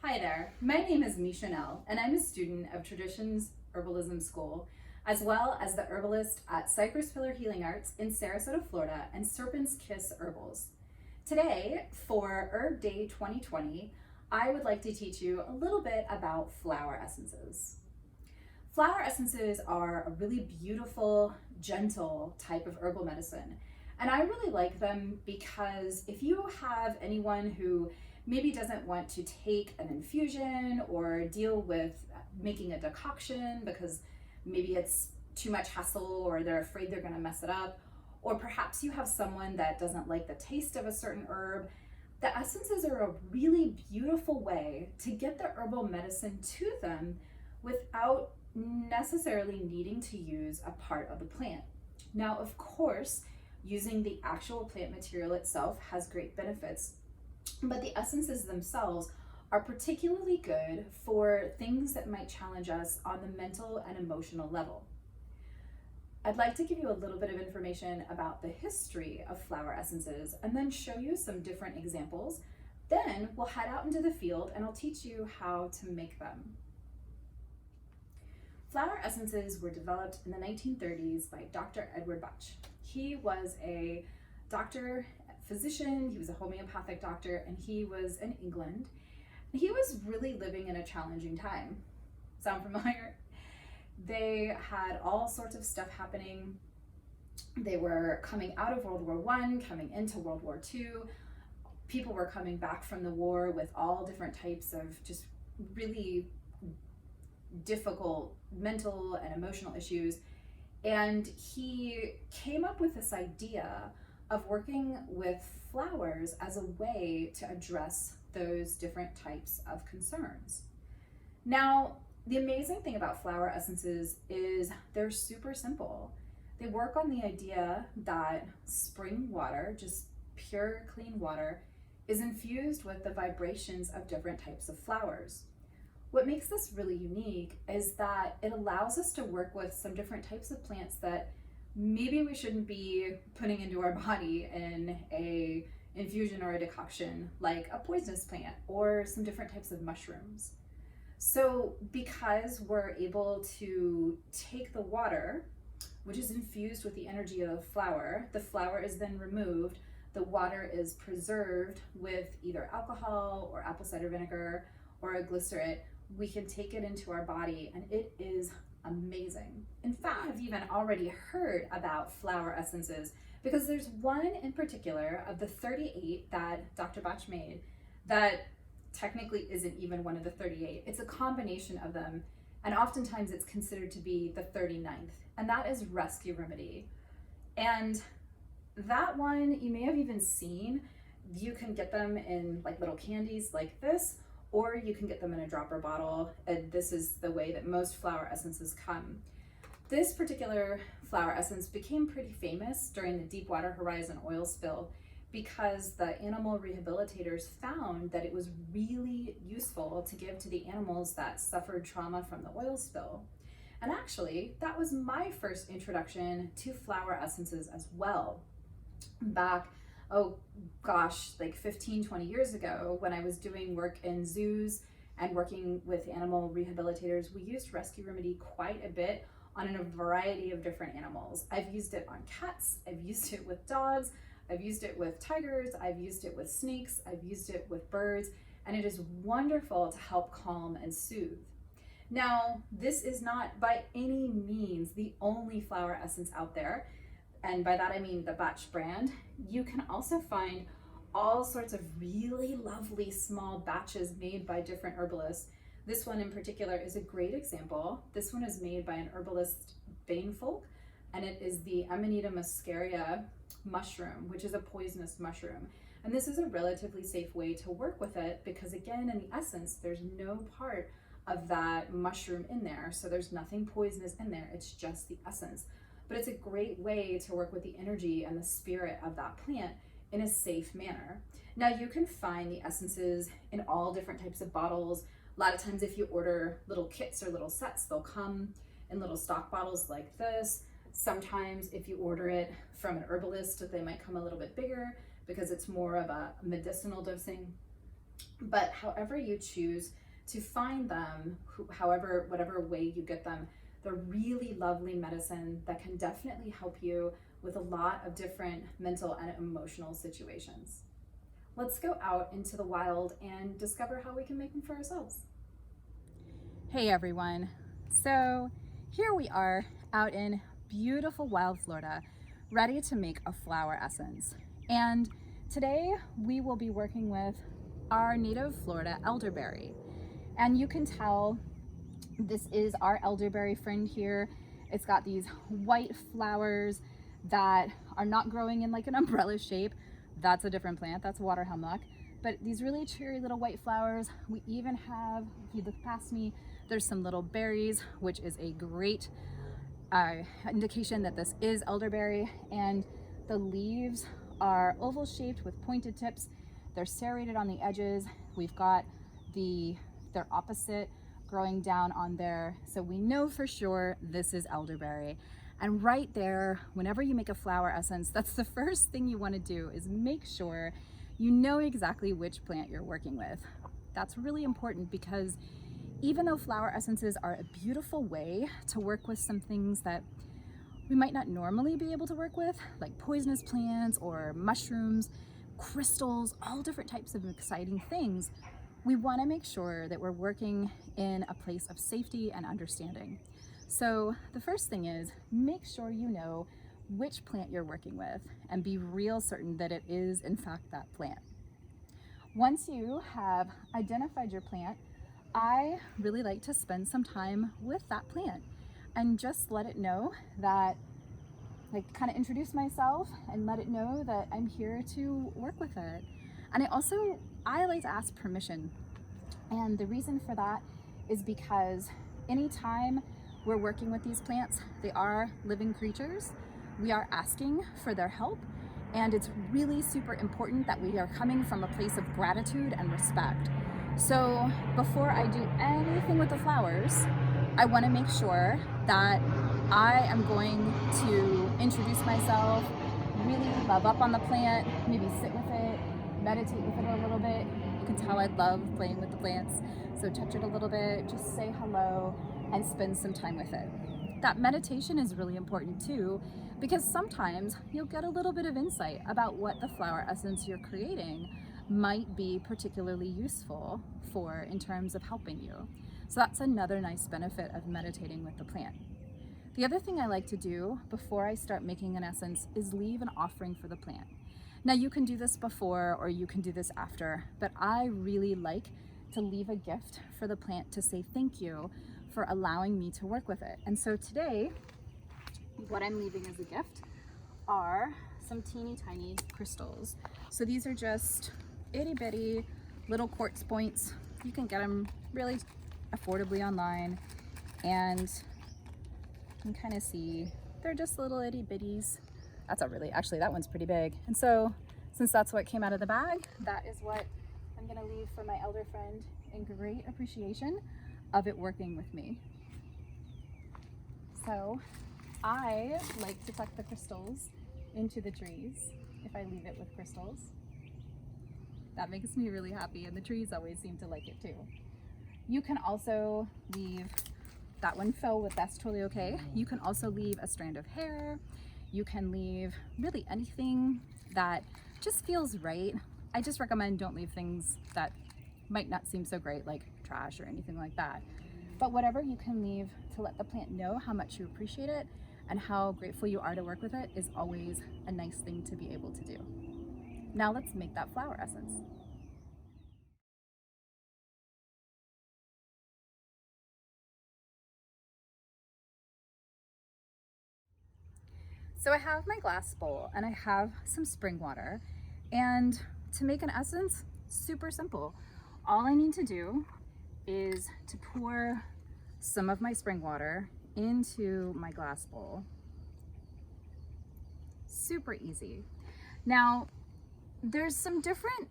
Hi there, my name is Misha, and I'm a student of Traditions Herbalism School, as well as the herbalist at Cypress Pillar Healing Arts in Sarasota, Florida, and Serpent's Kiss Herbals. Today, for Herb Day 2020, I would like to teach you a little bit about flower essences. Flower essences are a really beautiful, gentle type of herbal medicine. And I really like them because if you have anyone who maybe doesn't want to take an infusion or deal with making a decoction because maybe it's too much hassle or they're afraid they're going to mess it up, or perhaps you have someone that doesn't like the taste of a certain herb, the essences are a really beautiful way to get the herbal medicine to them without necessarily needing to use a part of the plant. Now, of course, using the actual plant material itself has great benefits, but the essences themselves are particularly good for things that might challenge us on the mental and emotional level. I'd like to give you a little bit of information about the history of flower essences and then show you some different examples. Then we'll head out into the field and I'll teach you how to make them. Flower essences were developed in the 1930s by Dr. Edward Bach. He was a doctor, physician, he was a homeopathic doctor, and he was in England. He was really living in a challenging time. Sound familiar? They had all sorts of stuff happening. They were coming out of World War I, coming into World War II. People were coming back from the war with all different types of just really difficult mental and emotional issues. And he came up with this idea of working with flowers as a way to address those different types of concerns. Now, the amazing thing about flower essences is they're super simple. They work on the idea that spring water, just pure clean water, is infused with the vibrations of different types of flowers. What makes this really unique is that it allows us to work with some different types of plants that maybe we shouldn't be putting into our body in a infusion or a decoction, like a poisonous plant or some different types of mushrooms. So because we're able to take the water, which is infused with the energy of the flower is then removed, the water is preserved with either alcohol or apple cider vinegar or a glycerate, we can take it into our body and it is amazing. In fact, I've even already heard about flower essences because there's one in particular of the 38 that Dr. Bach made that technically isn't even one of the 38. It's a combination of them, and oftentimes it's considered to be the 39th, and that is Rescue Remedy. And that one you may have even seen. You can get them in like little candies like this, or you can get them in a dropper bottle, and this is the way that most flower essences come. This particular flower essence became pretty famous during the Deepwater Horizon oil spill because the animal rehabilitators found that it was really useful to give to the animals that suffered trauma from the oil spill. And actually, that was my first introduction to flower essences as well. Back like 15, 20 years ago, when I was doing work in zoos and working with animal rehabilitators, we used Rescue Remedy quite a bit on a variety of different animals. I've used it on cats, I've used it with dogs, I've used it with tigers, I've used it with snakes, I've used it with birds, and it is wonderful to help calm and soothe. Now, this is not by any means the only flower essence out there, and by that I mean the Bach brand. You can also find all sorts of really lovely small batches made by different herbalists. This one in particular is a great example. This one is made by an herbalist, Bainfolk, and it is the Amanita muscaria mushroom, which is a poisonous mushroom. And this is a relatively safe way to work with it because, again, in the essence, there's no part of that mushroom in there. So there's nothing poisonous in there. It's just the essence. But it's a great way to work with the energy and the spirit of that plant in a safe manner. Now, you can find the essences in all different types of bottles. A lot of times if you order little kits or little sets, they'll come in little stock bottles like this. Sometimes if you order it from an herbalist, they might come a little bit bigger because it's more of a medicinal dosing. But however you choose to find them, however, whatever way you get them, they're really lovely medicine that can definitely help you with a lot of different mental and emotional situations. Let's go out into the wild and discover how we can make them for ourselves. Hey everyone. So here we are out in beautiful wild Florida, ready to make a flower essence. And today we will be working with our native Florida elderberry. And you can tell this is our elderberry friend here. It's got these white flowers that are not growing in like an umbrella shape. That's a different plant, that's water hemlock. But these really cheery little white flowers. We even have, if you look past me, there's some little berries, which is a great indication that this is elderberry. And the leaves are oval shaped with pointed tips. They're serrated on the edges. We've got their opposite growing down on there. So we know for sure this is elderberry. And right there, whenever you make a flower essence, that's the first thing you want to do is make sure you know exactly which plant you're working with. That's really important because even though flower essences are a beautiful way to work with some things that we might not normally be able to work with, like poisonous plants or mushrooms, crystals, all different types of exciting things, we want to make sure that we're working in a place of safety and understanding. So the first thing is make sure you know which plant you're working with and be real certain that it is in fact that plant. Once you have identified your plant, I really like to spend some time with that plant and just let it know that, like, kind of introduce myself and let it know that I'm here to work with it. And I like to ask permission. And the reason for that is because anytime we're working with these plants, they are living creatures. We are asking for their help. And it's really super important that we are coming from a place of gratitude and respect. So before I do anything with the flowers, I want to make sure that I am going to introduce myself, really love up on the plant, maybe sit with it, meditate with it a little bit. You can tell I love playing with the plants. So touch it a little bit, just say hello and spend some time with it. That meditation is really important too, because sometimes you'll get a little bit of insight about what the flower essence you're creating might be particularly useful for in terms of helping you. So that's another nice benefit of meditating with the plant. The other thing I like to do before I start making an essence is leave an offering for the plant. Now you can do this before or you can do this after, but I really like to leave a gift for the plant to say thank you for allowing me to work with it. And so today, what I'm leaving as a gift are some teeny tiny crystals. So these are just itty bitty little quartz points. You can get them really affordably online, and you can kind of see they're just little itty bitties. Actually that one's pretty big. And so since that's what came out of the bag, that is what I'm gonna leave for my elder friend in great appreciation of it working with me. So I like to tuck the crystals into the trees if I leave it with crystals. That makes me really happy, and the trees always seem to like it too. You can also leave, that one fell, with that's totally okay. You can also leave a strand of hair. You can leave really anything that just feels right. I just recommend don't leave things that might not seem so great, like trash or anything like that. But whatever you can leave to let the plant know how much you appreciate it and how grateful you are to work with it is always a nice thing to be able to do. Now let's make that flower essence. So I have my glass bowl and I have some spring water, and to make an essence, super simple. All I need to do is to pour some of my spring water into my glass bowl. Super easy. Now, there's some different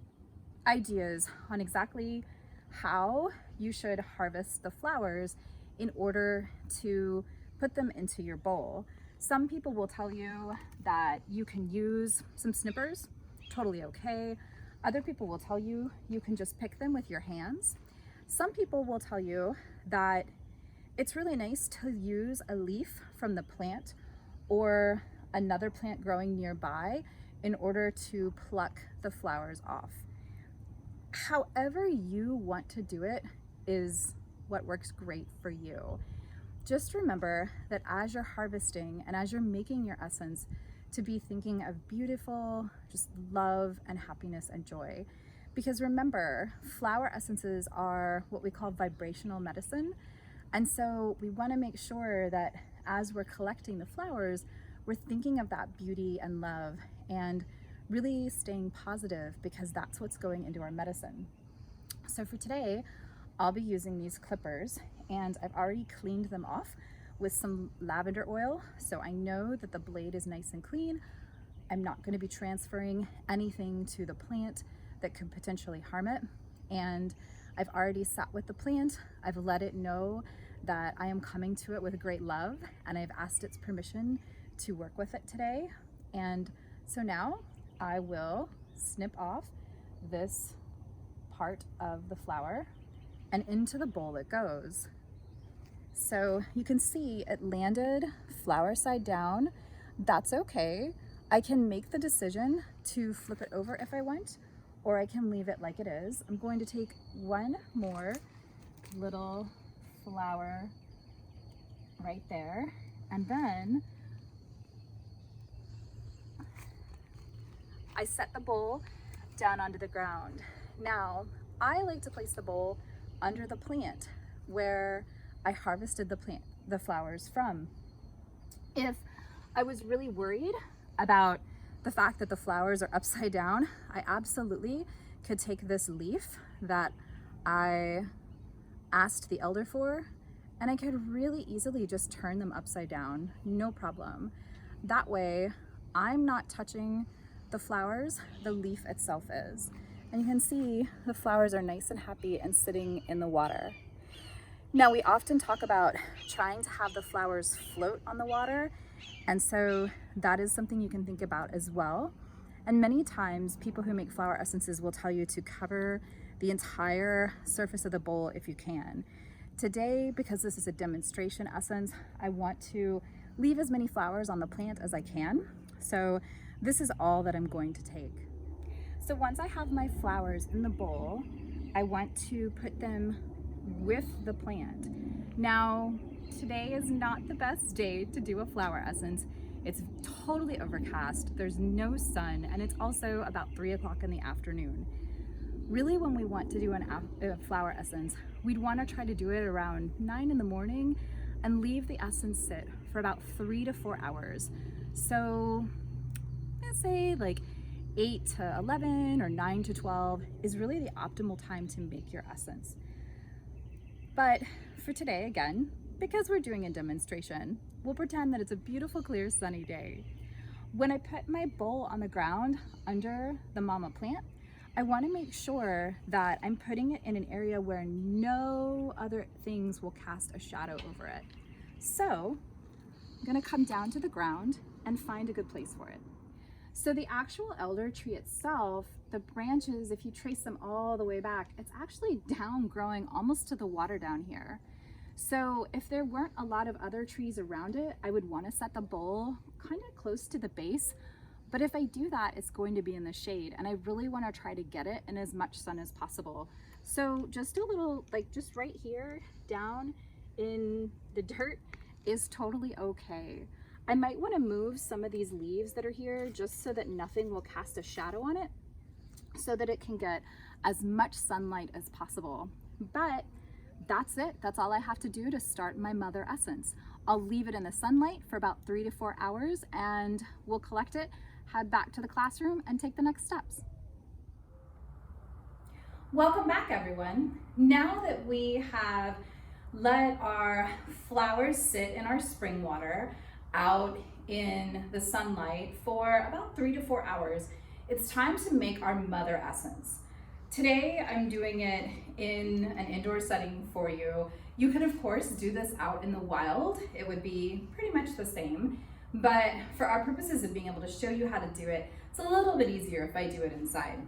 ideas on exactly how you should harvest the flowers in order to put them into your bowl. Some people will tell you that you can use some snippers, totally okay. Other people will tell you you can just pick them with your hands. Some people will tell you that it's really nice to use a leaf from the plant or another plant growing nearby in order to pluck the flowers off. However you want to do it is what works great for you. Just remember that as you're harvesting and as you're making your essence, to be thinking of beautiful, just love and happiness and joy. Because remember, flower essences are what we call vibrational medicine. And so we want to make sure that as we're collecting the flowers, we're thinking of that beauty and love and really staying positive, because that's what's going into our medicine. So for today, I'll be using these clippers, and I've already cleaned them off with some lavender oil, so I know that the blade is nice and clean. I'm not going to be transferring anything to the plant that could potentially harm it. And I've already sat with the plant. I've let it know that I am coming to it with great love, and I've asked its permission to work with it today. And so now I will snip off this part of the flower, and into the bowl it goes. So you can see it landed flower side down. That's okay. I can make the decision to flip it over if I want, or I can leave it like it is. I'm going to take one more little flower right there, and then I set the bowl down onto the ground. Now, I like to place the bowl under the plant where I harvested the flowers from. If I was really worried about the fact that the flowers are upside down, I absolutely could take this leaf that I asked the elder for, and I could really easily just turn them upside down, no problem. That way, I'm not touching the flowers, the leaf itself is. And you can see the flowers are nice and happy and sitting in the water. Now, we often talk about trying to have the flowers float on the water, and so that is something you can think about as well. And many times, people who make flower essences will tell you to cover the entire surface of the bowl if you can. Today, because this is a demonstration essence, I want to leave as many flowers on the plant as I can. So this is all that I'm going to take. So once I have my flowers in the bowl, I want to put them with the plant. Now, today is not the best day to do a flower essence. It's totally overcast, there's no sun, and it's also about 3 o'clock in the afternoon. Really, when we want to do a flower essence, we'd want to try to do it around 9 in the morning and leave the essence sit for about 3 to 4 hours. So let's say like 8 to 11 or 9 to 12 is really the optimal time to make your essence. But for today, again, because we're doing a demonstration, we'll pretend that it's a beautiful, clear, sunny day. When I put my bowl on the ground under the mama plant, I want to make sure that I'm putting it in an area where no other things will cast a shadow over it. So I'm going to come down to the ground and find a good place for it. So the actual elder tree itself, the branches, if you trace them all the way back, it's actually down growing almost to the water down here. So if there weren't a lot of other trees around it, I would want to set the bowl kind of close to the base. But if I do that, it's going to be in the shade, and I really want to try to get it in as much sun as possible. So just a little, like just right here down in the dirt is totally okay. I might want to move some of these leaves that are here just so that nothing will cast a shadow on it, so that it can get as much sunlight as possible. But that's it. That's all I have to do to start my mother essence. I'll leave it in the sunlight for about 3 to 4 hours, and we'll collect it, head back to the classroom, and take the next steps. Welcome back, everyone. Now that we have let our flowers sit in our spring water out in the sunlight for about 3 to 4 hours, it's time to make our mother essence. Today, I'm doing it in an indoor setting for you. You can, of course, do this out in the wild. It would be pretty much the same, but for our purposes of being able to show you how to do it, it's a little bit easier if I do it inside.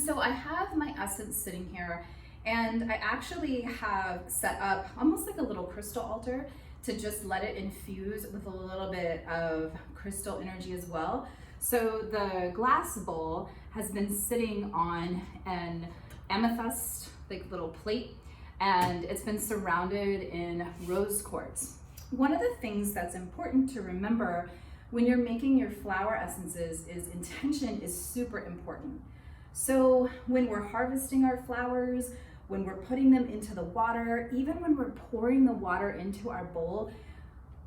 So I have my essence sitting here, and I actually have set up almost like a little crystal altar to just let it infuse with a little bit of crystal energy as well. So the glass bowl has been sitting on an amethyst, like little plate, and it's been surrounded in rose quartz. One of the things that's important to remember when you're making your flower essences is intention is super important. So when we're harvesting our flowers, when we're putting them into the water, even when we're pouring the water into our bowl,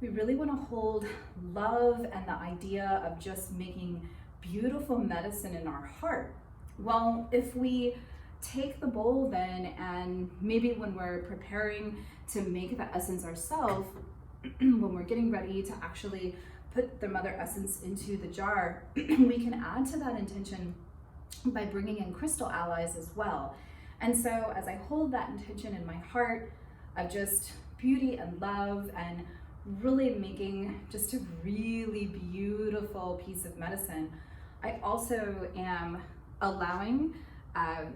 we really want to hold love and the idea of just making beautiful medicine in our heart. Well, if we take the bowl then, and maybe when we're preparing to make the essence ourselves, when we're getting ready to actually put the mother essence into the jar, we can add to that intention by bringing in crystal allies as well. And so as I hold that intention in my heart of just beauty and love and really making just a really beautiful piece of medicine, I also am allowing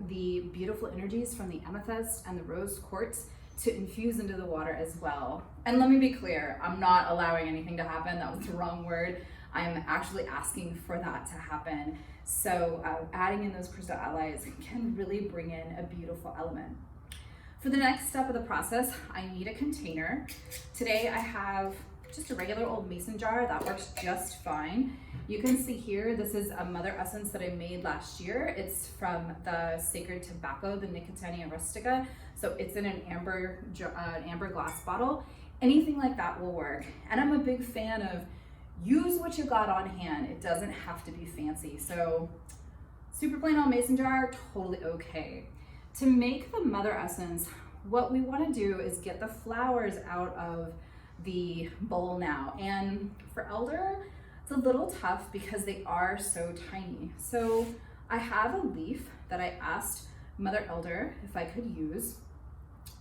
the beautiful energies from the amethyst and the rose quartz to infuse into the water as well. And let me be clear, I'm not allowing anything to happen. That was the wrong word. I'm actually asking for that to happen. So adding in those crystal allies can really bring in a beautiful element. For the next step of the process, I need a container. Today I have just a regular old mason jar that works just fine. You can see here, this is a mother essence that I made last year. It's from the Sacred Tobacco, the Nicotania rustica. So it's in an amber glass bottle. Anything like that will work. And I'm a big fan of use what you got on hand. It doesn't have to be fancy. So super plain old mason jar, totally okay. To make the mother essence, what we want to do is get the flowers out of the bowl now. And for elder, it's a little tough because they are so tiny. So I have a leaf that I asked Mother Elder if I could use,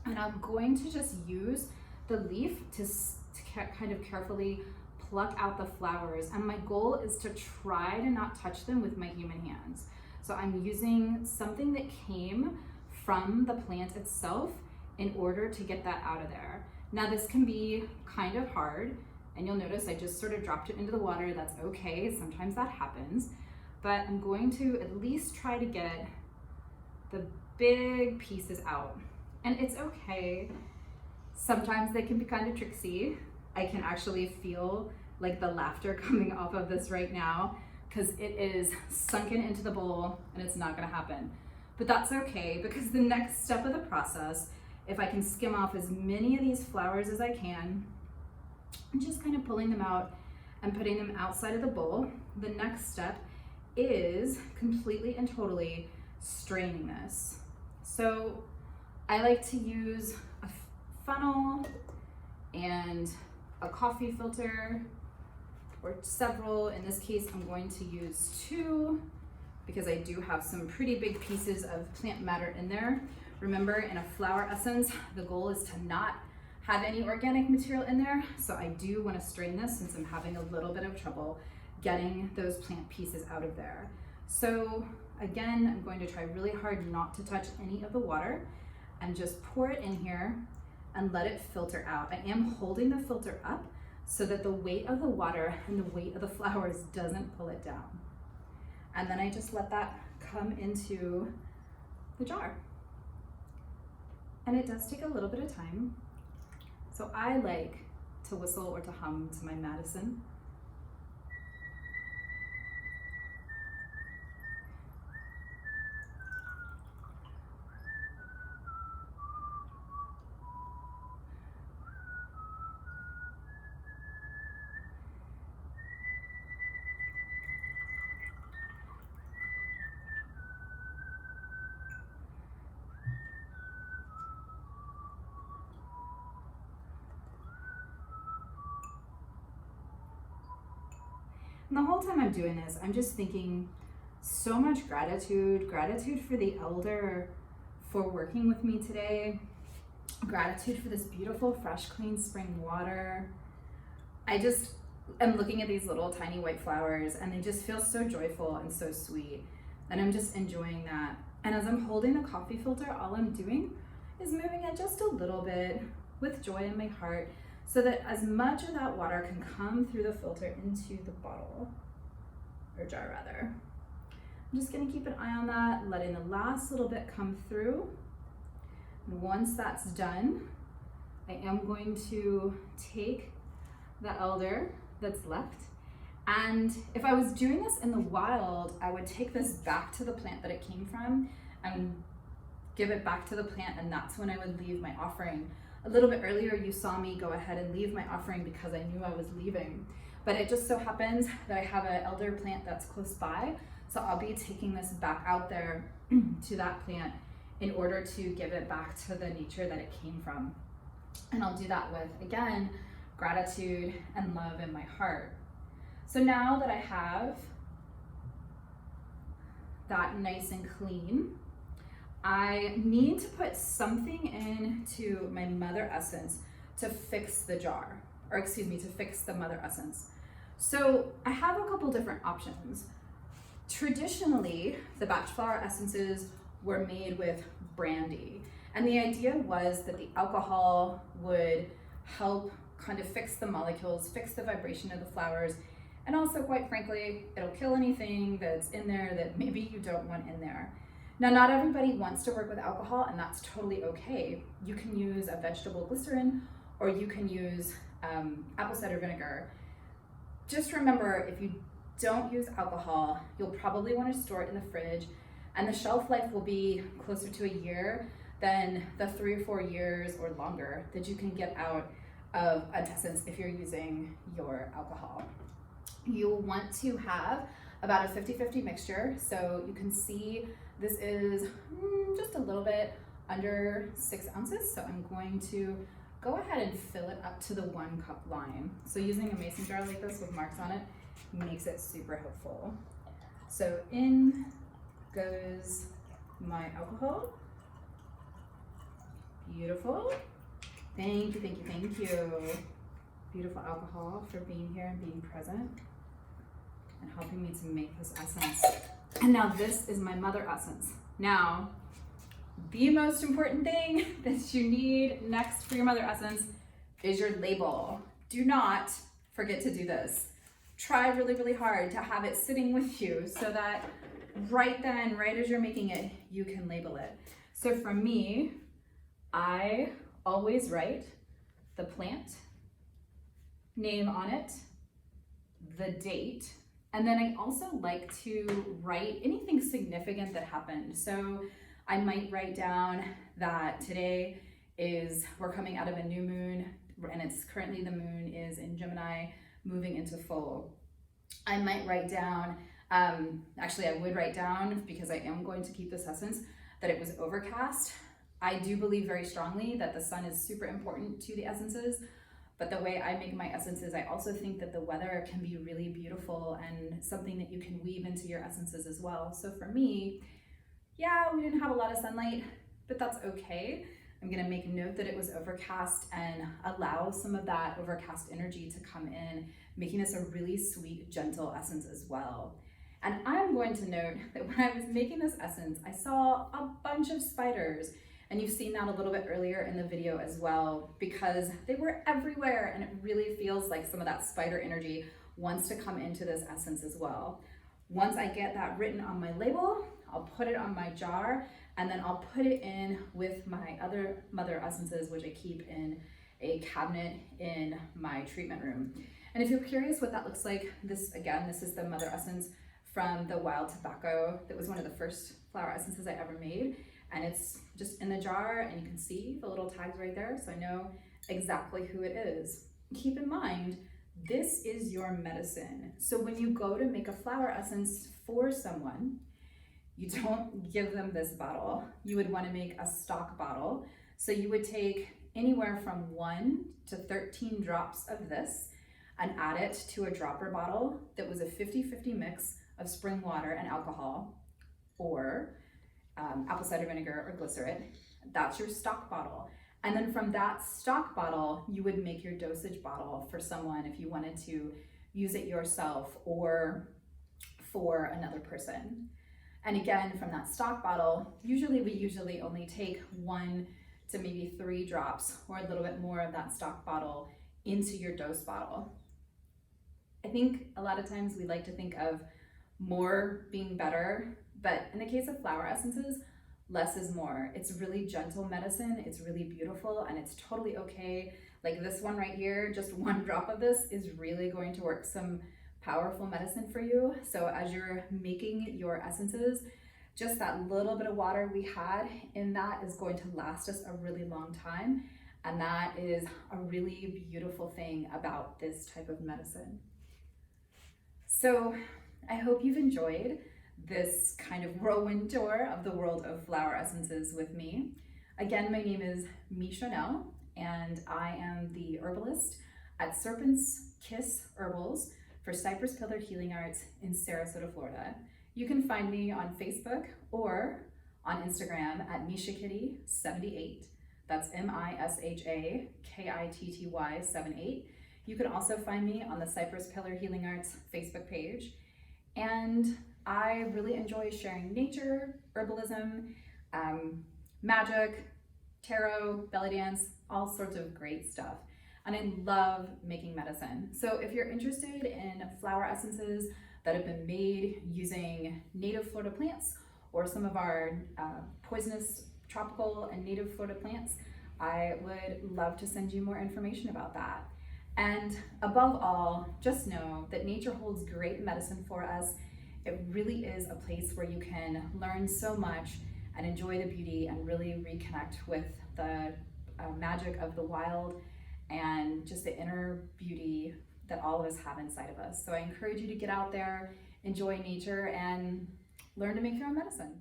and I'm going to just use the leaf to kind of carefully pluck out the flowers. And my goal is to try to not touch them with my human hands. So I'm using something that came from the plant itself in order to get that out of there. Now this can be kind of hard, and you'll notice I just sort of dropped it into the water. That's okay, sometimes that happens. But I'm going to at least try to get the big pieces out. And it's okay. Sometimes they can be kind of tricksy. I can actually feel like the laughter coming off of this right now because it is sunken into the bowl and it's not gonna happen. But that's okay, because the next step of the process, if I can skim off as many of these flowers as I can, and just kind of pulling them out and putting them outside of the bowl, the next step is completely and totally straining this. So I like to use a funnel and a coffee filter, or several. In this case, I'm going to use 2 because I do have some pretty big pieces of plant matter in there. Remember, in a flower essence, the goal is to not have any organic material in there. So I do want to strain this since I'm having a little bit of trouble getting those plant pieces out of there. So again, I'm going to try really hard not to touch any of the water and just pour it in here and let it filter out. I am holding the filter up so that the weight of the water and the weight of the flowers doesn't pull it down. And then I just let that come into the jar. And it does take a little bit of time. So I like to whistle or to hum to my medicine. And the whole time I'm doing this, I'm just thinking so much gratitude for the elder for working with me today, gratitude for this beautiful, fresh, clean spring water. I just am looking at these little tiny white flowers and they just feel so joyful and so sweet. And I'm just enjoying that. And as I'm holding the coffee filter, all I'm doing is moving it just a little bit with joy in my heart so that as much of that water can come through the filter into the bottle, or jar rather. I'm just gonna keep an eye on that, letting the last little bit come through. And once that's done, I am going to take the elder that's left. And if I was doing this in the wild, I would take this back to the plant that it came from and give it back to the plant, and that's when I would leave my offering. A little bit earlier, you saw me go ahead and leave my offering because I knew I was leaving. But it just so happens that I have an elder plant that's close by, so I'll be taking this back out there to that plant in order to give it back to the nature that it came from. And I'll do that with, again, gratitude and love in my heart. So now that I have that nice and clean, I need to put something into my mother essence to fix the jar, or excuse me, to fix the mother essence. So I have a couple different options. Traditionally, the batch flower essences were made with brandy. And the idea was that the alcohol would help kind of fix the molecules, fix the vibration of the flowers, and also, quite frankly, it'll kill anything that's in there that maybe you don't want in there. Now, not everybody wants to work with alcohol, and that's totally okay. You can use a vegetable glycerin, or you can use apple cider vinegar. Just remember, if you don't use alcohol, you'll probably want to store it in the fridge, and the shelf life will be closer to a year than the 3 or 4 years or longer that you can get out of an essence if you're using your alcohol. You'll want to have about a 50-50 mixture. So you can see this is just a little bit under 6 ounces. So I'm going to go ahead and fill it up to the 1 cup line. So using a mason jar like this with marks on it makes it super helpful. So in goes my alcohol. Beautiful. Thank you, thank you, thank you. Beautiful alcohol for being here and being present and helping me to make this essence. And now this is my mother essence. Now, the most important thing that you need next for your mother essence is your label. Do not forget to do this. Try really, really hard to have it sitting with you so that right then, right as you're making it, you can label it. So for me, I always write the plant name on it, the date, and then I also like to write anything significant that happened. So I might write down that today we're coming out of a new moon, and it's currently the moon is in Gemini, moving into full. I might write down, actually I would write down, because I am going to keep this essence, that it was overcast. I do believe very strongly that the sun is super important to the essences, but the way I make my essences, I also think that the weather can be really beautiful and something that you can weave into your essences as well. So for me, yeah, we didn't have a lot of sunlight, but that's okay. I'm gonna make note that it was overcast and allow some of that overcast energy to come in, making this a really sweet, gentle essence as well. And I'm going to note that when I was making this essence, I saw a bunch of spiders. And you've seen that a little bit earlier in the video as well, because they were everywhere, and it really feels like some of that spider energy wants to come into this essence as well. Once I get that written on my label, I'll put it on my jar, and then I'll put it in with my other mother essences, which I keep in a cabinet in my treatment room. And if you're curious what that looks like, this is the mother essence from the wild tobacco. That was one of the first flower essences I ever made. And it's just in the jar, and you can see the little tags right there, so I know exactly who it is. Keep in mind, this is your medicine. So when you go to make a flower essence for someone, you don't give them this bottle. You would want to make a stock bottle. So you would take anywhere from 1 to 13 drops of this and add it to a dropper bottle that was a 50-50 mix of spring water and alcohol, or apple cider vinegar or glycerin. That's your stock bottle. And then from that stock bottle, you would make your dosage bottle for someone if you wanted to use it yourself or for another person. And again, from that stock bottle, we usually only take 1 to maybe 3 drops or a little bit more of that stock bottle into your dose bottle. I think a lot of times we like to think of more being better, but in the case of flower essences, less is more. It's really gentle medicine, it's really beautiful, and it's totally okay. Like this one right here, just 1 drop of this is really going to work some powerful medicine for you. So as you're making your essences, just that little bit of water we had in that is going to last us a really long time. And that is a really beautiful thing about this type of medicine. So I hope you've enjoyed this kind of whirlwind tour of the world of flower essences with me. Again, my name is Misha, and I am the herbalist at Serpent's Kiss Herbals for Cypress Pillar Healing Arts in Sarasota, Florida. You can find me on Facebook or on Instagram at MishaKitty78. That's MISHAKITTY 78. You can also find me on the Cypress Pillar Healing Arts Facebook page. And I really enjoy sharing nature, herbalism, magic, tarot, belly dance, all sorts of great stuff. And I love making medicine. So if you're interested in flower essences that have been made using native Florida plants or some of our poisonous tropical and native Florida plants, I would love to send you more information about that. And above all, just know that nature holds great medicine for us. It really is a place where you can learn so much and enjoy the beauty and really reconnect with the magic of the wild and just the inner beauty that all of us have inside of us. So I encourage you to get out there, enjoy nature, and learn to make your own medicine.